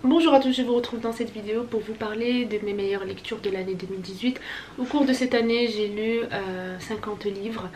Bonjour à tous, je vous retrouve dans cette vidéo pour vous parler de mes meilleures lectures de l'année 2018. Au cours de cette année, j'ai lu 50 livres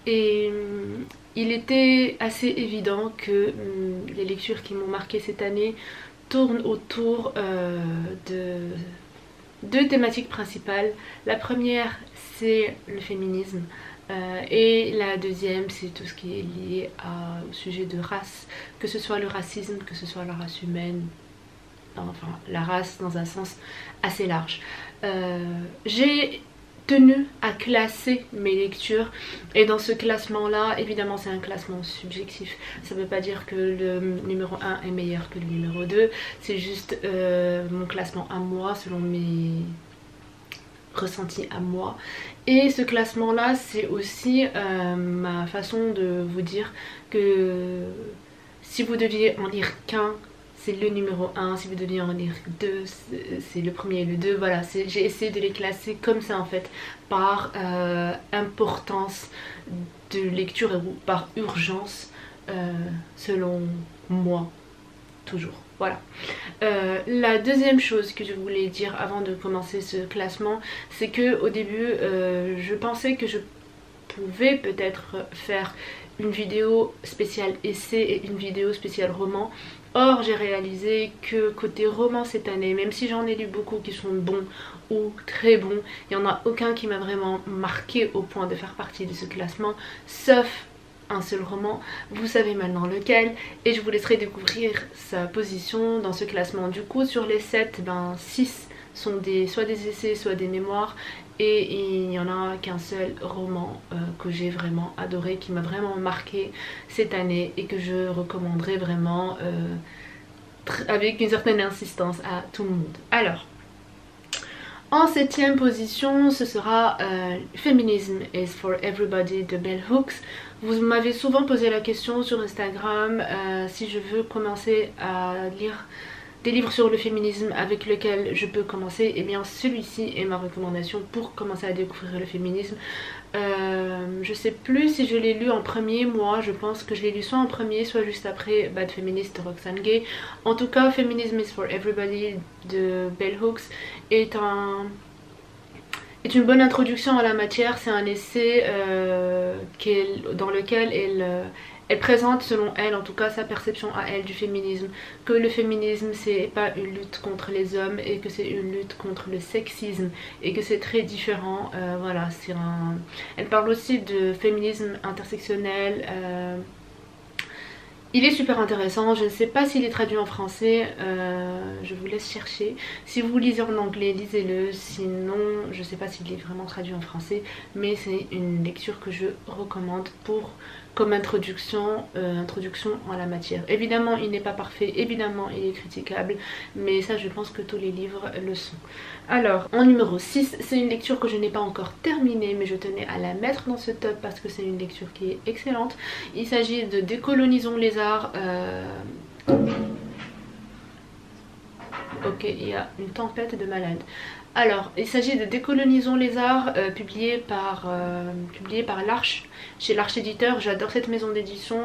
et il était assez évident que les lectures qui m'ont marqué cette année tournent autour de deux thématiques principales. La première, c'est le féminisme. Et la deuxième, c'est tout ce qui est lié au sujet de race, que ce soit le racisme, que ce soit la race humaine, enfin la race dans un sens assez large. J'ai tenu à classer mes lectures et dans ce classement là, évidemment c'est un classement subjectif, ça ne veut pas dire que le numéro 1 est meilleur que le numéro 2, c'est juste mon classement à moi selon mes ressentis à moi. Et ce classement là, c'est aussi ma façon de vous dire que si vous deviez en lire qu'un, c'est le numéro 1, si vous deviez en lire deux, c'est le premier et le 2. Voilà, j'ai essayé de les classer comme ça en fait, par importance de lecture ou par urgence, selon moi, toujours. Voilà. La deuxième chose que je voulais dire avant de commencer ce classement, c'est que au début, je pensais que je pouvais peut-être faire une vidéo spéciale essai et une vidéo spéciale roman. Or j'ai réalisé que côté roman cette année, même si j'en ai lu beaucoup qui sont bons ou très bons, il n'y en a aucun qui m'a vraiment marqué au point de faire partie de ce classement, sauf un seul roman, vous savez maintenant lequel, et je vous laisserai découvrir sa position dans ce classement. Du coup sur les 7, 6 sont soit des essais, soit des mémoires, et il n'y en a qu'un seul roman que j'ai vraiment adoré, qui m'a vraiment marqué cette année et que je recommanderais vraiment avec une certaine insistance à tout le monde. Alors, en 7ème position, ce sera Feminism is for Everybody de Bell Hooks. Vous m'avez souvent posé la question sur Instagram si je veux commencer à lire des livres sur le féminisme avec lesquels je peux commencer. Et bien celui-ci est ma recommandation pour commencer à découvrir le féminisme. Je sais plus si je l'ai lu en premier, moi je pense que je l'ai lu soit en premier soit juste après Bad Feminist de Roxane Gay. En tout cas, Feminism is for Everybody de Bell Hooks est une bonne introduction à la matière. C'est un essai dans lequel elle présente, selon elle, en tout cas sa perception à elle du féminisme, que le féminisme c'est pas une lutte contre les hommes et que c'est une lutte contre le sexisme et que c'est très différent. Voilà, elle parle aussi de féminisme intersectionnel. Il est super intéressant, je ne sais pas s'il est traduit en français, je vous laisse chercher. Si vous lisez en anglais, lisez-le, sinon je ne sais pas s'il est vraiment traduit en français, mais c'est une lecture que je recommande comme introduction à la matière. Évidemment il n'est pas parfait, évidemment il est critiquable, mais ça je pense que tous les livres le sont. Alors en numéro 6, c'est une lecture que je n'ai pas encore terminée, mais je tenais à la mettre dans ce top parce que c'est une lecture qui est excellente. Il s'agit de Décolonisons les arts. Ok, il y a une tempête de malades. Alors, il s'agit de Décolonisons les arts, publié par l'Arche, chez l'Arche Éditeur. J'adore cette maison d'édition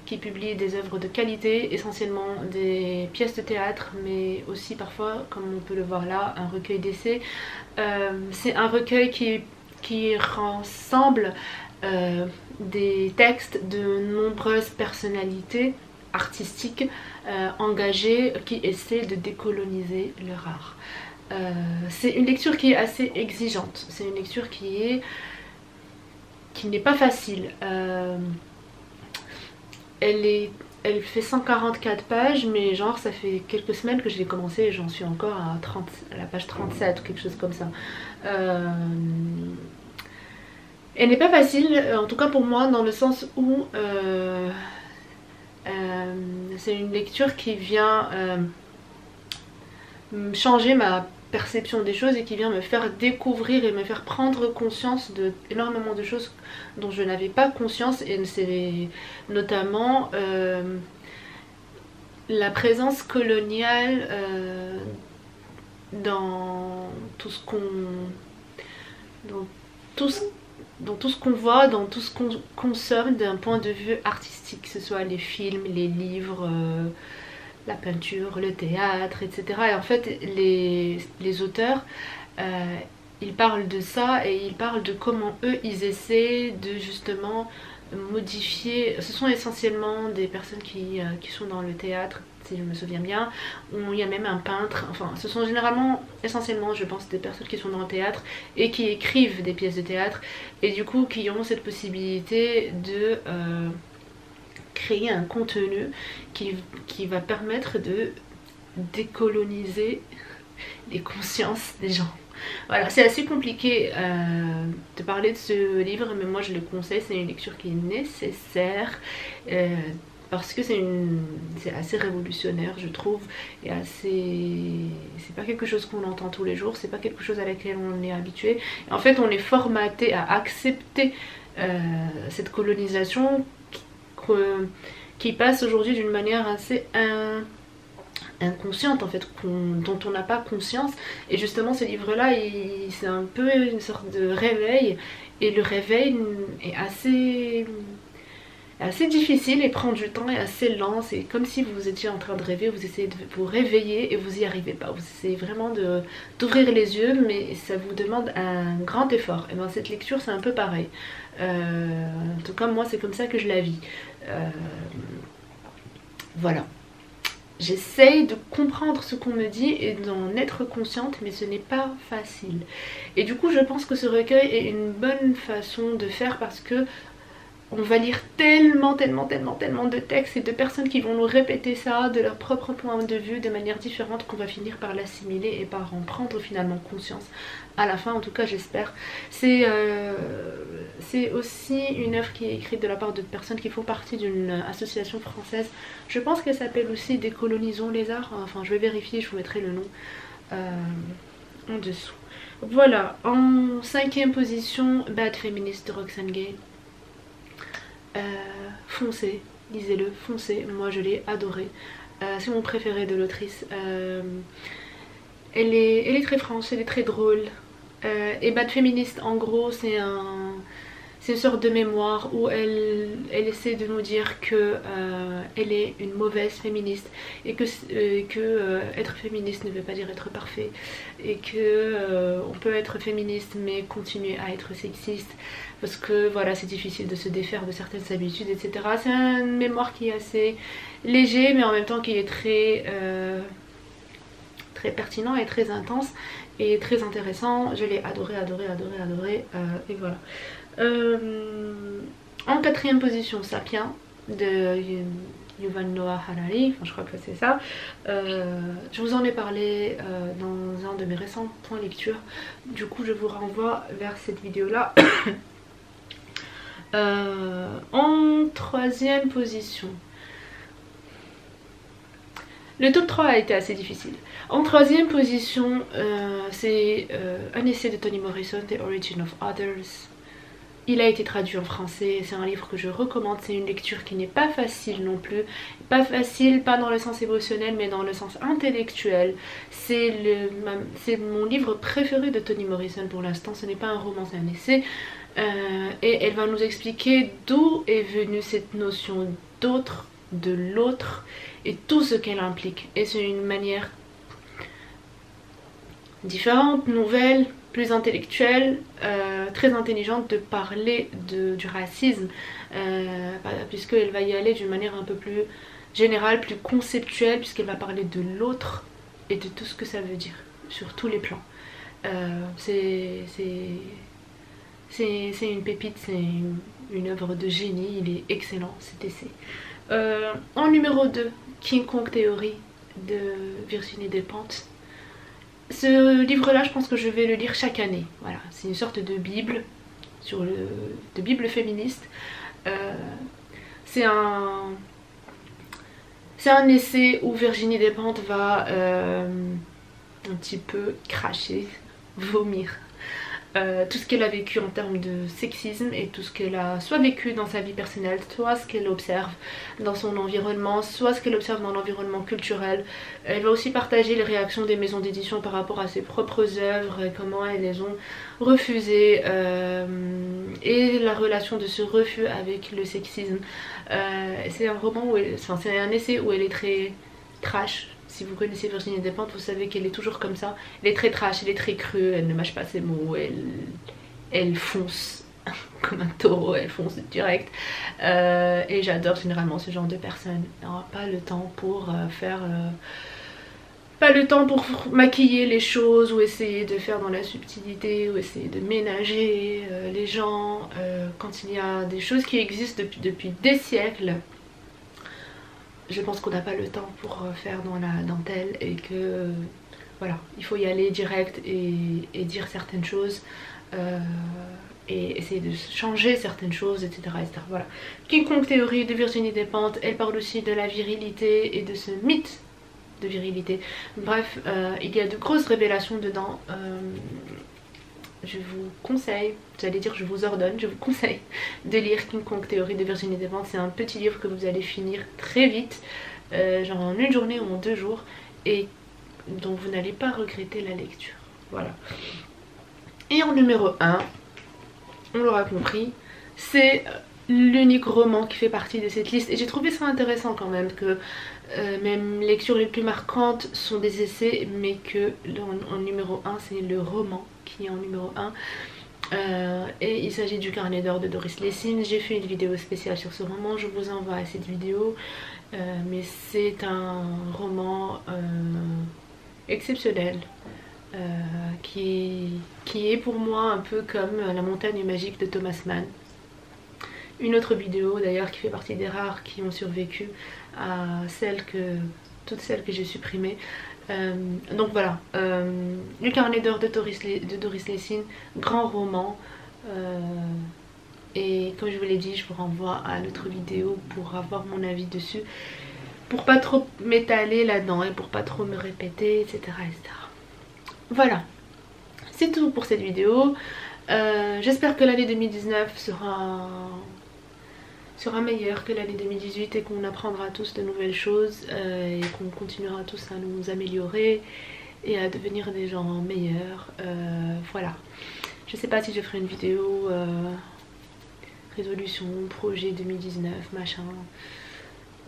qui publie des œuvres de qualité, essentiellement des pièces de théâtre, mais aussi parfois, comme on peut le voir là, un recueil d'essais. C'est un recueil qui rassemble des textes de nombreuses personnalités artistiques engagées qui essaient de décoloniser leur art. C'est une lecture qui est assez exigeante, c'est une lecture qui n'est pas facile. Elle fait 144 pages, mais genre ça fait quelques semaines que je l'ai commencé et j'en suis encore à la page 37 ou quelque chose comme ça. Elle n'est pas facile, en tout cas pour moi, dans le sens où c'est une lecture qui vient changer ma perception des choses et qui vient me faire découvrir et me faire prendre conscience de énormément de choses dont je n'avais pas conscience, et c'est notamment la présence coloniale dans tout ce qu'on voit, dans tout ce qu'on consomme d'un point de vue artistique, que ce soit les films, les livres, la peinture, le théâtre, etc. Et en fait, les auteurs, ils parlent de ça et ils parlent de comment eux, ils essaient de justement modifier. Ce sont essentiellement des personnes qui sont dans le théâtre, si je me souviens bien, où il y a même un peintre. Enfin, ce sont généralement, essentiellement, je pense, des personnes qui sont dans le théâtre et qui écrivent des pièces de théâtre et du coup qui ont cette possibilité de créer un contenu qui va permettre de décoloniser les consciences des gens. Voilà, c'est assez compliqué de parler de ce livre, mais moi je le conseille, c'est une lecture qui est nécessaire parce que c'est assez révolutionnaire, je trouve, et c'est pas quelque chose qu'on entend tous les jours, c'est pas quelque chose à laquelle on est habitué. Et en fait, on est formaté à accepter cette colonisation qui passe aujourd'hui d'une manière assez inconsciente en fait, dont on n'a pas conscience. Et justement ce livre là c'est un peu une sorte de réveil, et le réveil est assez difficile et prend du temps et assez lent. C'est comme si vous étiez en train de rêver, vous essayez de vous réveiller et vous n'y arrivez pas, vous essayez vraiment d'ouvrir les yeux, mais ça vous demande un grand effort. Et dans cette lecture c'est un peu pareil, en tout cas moi c'est comme ça que je la vis. Voilà, j'essaye de comprendre ce qu'on me dit et d'en être consciente, mais ce n'est pas facile. Et du coup je pense que ce recueil est une bonne façon de faire, parce que on va lire tellement de textes et de personnes qui vont nous répéter ça de leur propre point de vue de manière différente, qu'on va finir par l'assimiler et par en prendre finalement conscience à la fin, en tout cas j'espère. C'est aussi une œuvre qui est écrite de la part de personnes qui font partie d'une association française, je pense qu'elle s'appelle aussi Décolonisons les arts, enfin je vais vérifier, je vous mettrai le nom en dessous. Voilà, en 5e position, Bad Feminist de Roxane Gay. Foncez, lisez-le, foncez, moi je l'ai adoré, c'est mon préféré de l'autrice. Elle est très franche, elle est très drôle, et Bad Feminist en gros c'est une sorte de mémoire où elle essaie de nous dire que elle est une mauvaise féministe, et que être féministe ne veut pas dire être parfait, et que on peut être féministe mais continuer à être sexiste, parce que voilà, c'est difficile de se défaire de certaines habitudes, etc. C'est un mémoire qui est assez léger, mais en même temps qui est très pertinent et très intense et très intéressant. Je l'ai adoré, et voilà. En 4e position, Sapiens de Yuval Noah Harari, enfin, je crois que c'est ça. Je vous en ai parlé dans un de mes récents points lecture, du coup je vous renvoie vers cette vidéo là. En 3e position, le top 3 a été assez difficile. En 3e position, c'est un essai de Toni Morrison, The Origin of Others. Il a été traduit en français, c'est un livre que je recommande, c'est une lecture qui n'est pas facile non plus. Pas facile, pas dans le sens émotionnel, mais dans le sens intellectuel. C'est mon livre préféré de Toni Morrison pour l'instant, ce n'est pas un roman, c'est un essai. Et elle va nous expliquer d'où est venue cette notion d'autre, de l'autre, et tout ce qu'elle implique. Et c'est une manière différente, nouvelle, plus intellectuelle, très intelligente de parler du racisme, puisqu'elle va y aller d'une manière un peu plus générale, plus conceptuelle, puisqu'elle va parler de l'autre et de tout ce que ça veut dire sur tous les plans. C'est une pépite, c'est une œuvre de génie, il est excellent cet essai. En numéro 2, King Kong Theory de Virginie Despentes. Ce livre-là, je pense que je vais le lire chaque année. Voilà, c'est une sorte de bible, de bible féministe. C'est un essai où Virginie Despentes va un petit peu cracher, vomir tout ce qu'elle a vécu en termes de sexisme, et tout ce qu'elle a soit vécu dans sa vie personnelle, soit ce qu'elle observe dans son environnement, soit ce qu'elle observe dans l'environnement culturel. Elle va aussi partager les réactions des maisons d'édition par rapport à ses propres œuvres, comment elles les ont refusées, et la relation de ce refus avec le sexisme. C'est un roman où c'est un essai où elle est très trash. Si vous connaissez Virginie Despentes, vous savez qu'elle est toujours comme ça. Elle est très trash, elle est très crue, elle ne mâche pas ses mots, elle fonce comme un taureau, elle fonce direct. Et j'adore généralement ce genre de personnes. On n'a pas le temps pour pas le temps pour maquiller les choses ou essayer de faire dans la subtilité ou essayer de ménager les gens quand il y a des choses qui existent depuis des siècles. Je pense qu'on n'a pas le temps pour faire dans la dentelle et que voilà, il faut y aller direct et dire certaines choses et essayer de changer certaines choses, etc. Voilà. Quiconque théorie de Virginie Despentes, elle parle aussi de la virilité et de ce mythe de virilité. Bref, il y a de grosses révélations dedans. Je vous conseille, j'allais dire je vous ordonne, je vous conseille de lire Quiconque théorie de Virginie Despentes. C'est un petit livre que vous allez finir très vite, genre en une journée ou en 2 jours, et dont vous n'allez pas regretter la lecture. Voilà. Et en numéro 1, on l'aura compris, c'est l'unique roman qui fait partie de cette liste. Et j'ai trouvé ça intéressant quand même que mes lectures les plus marquantes sont des essais, mais que en numéro 1 c'est le roman qui est en numéro 1. Et il s'agit du Carnet d'or de Doris Lessing. J'ai fait une vidéo spéciale sur ce roman, je vous envoie à cette vidéo. Mais c'est un roman exceptionnel. Qui est pour moi un peu comme La montagne magique de Thomas Mann. Une autre vidéo d'ailleurs qui fait partie des rares qui ont survécu à toutes celles que j'ai supprimées. Donc voilà, Le Carnet d'or de Doris Lessing, grand roman. Et comme je vous l'ai dit, je vous renvoie à l'autre vidéo pour avoir mon avis dessus, pour pas trop m'étaler là-dedans et pour pas trop me répéter, etc. Voilà, c'est tout pour cette vidéo. J'espère que l'année 2019 sera meilleure que l'année 2018 et qu'on apprendra tous de nouvelles choses et qu'on continuera tous à nous améliorer et à devenir des gens meilleurs. Voilà, je sais pas si je ferai une vidéo résolution, projet 2019, machin.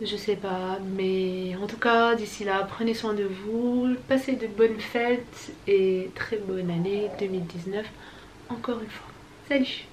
Je sais pas, mais en tout cas d'ici là, prenez soin de vous, passez de bonnes fêtes et très bonne année 2019 encore une fois. Salut!